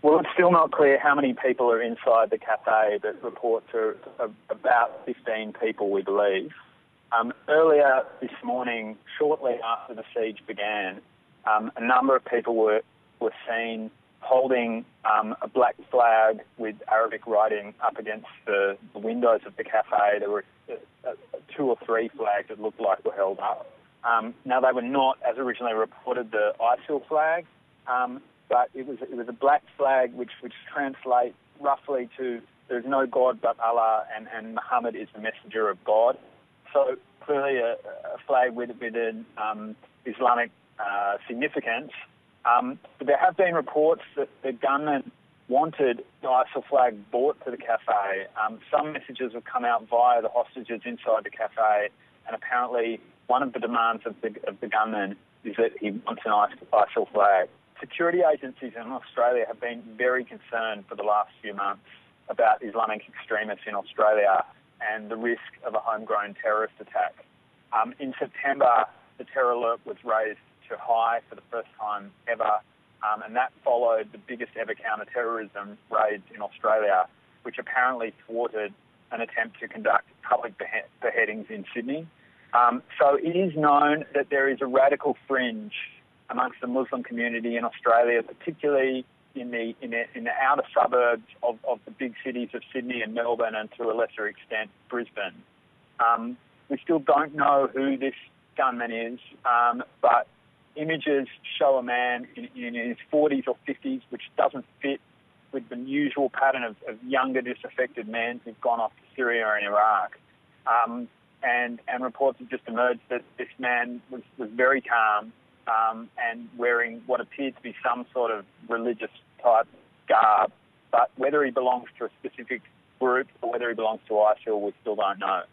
Well, it's still not clear how many people are inside the cafe, but reports are about 15 people, we believe. Earlier this morning, shortly after the siege began, a number of people were seen holding a black flag with Arabic writing up against the windows of the cafe. There were 2 or 3 flags that looked like were held up. Now, they were not, as originally reported, the ISIL flag, but it was a black flag which translates roughly to "There is no God but Allah, and Muhammad is the messenger of God." So clearly a flag with an Islamic significance. But there have been reports that the gunman wanted the ISIL flag brought to the cafe. Some messages have come out via the hostages inside the cafe, and apparently one of the demands of the gunman is that he wants an ISIL flag. Security agencies in Australia have been very concerned for the last few months about Islamic extremists in Australia and the risk of a homegrown terrorist attack. In September, the terror alert was raised to high for the first time ever, and that followed the biggest ever counter-terrorism raids in Australia, which apparently thwarted an attempt to conduct public beheadings in Sydney. So it is known that there is a radical fringe amongst the Muslim community in Australia, particularly in the outer suburbs of the big cities of Sydney and Melbourne, and to a lesser extent Brisbane. We still don't know who this gunman is, but images show a man in his 40s or 50s, which doesn't fit with the usual pattern of younger disaffected men who've gone off to Syria and Iraq. And reports have just emerged that this man was very calm and wearing what appeared to be some sort of religious type garb. But whether he belongs to a specific group or whether he belongs to ISIL, we still don't know.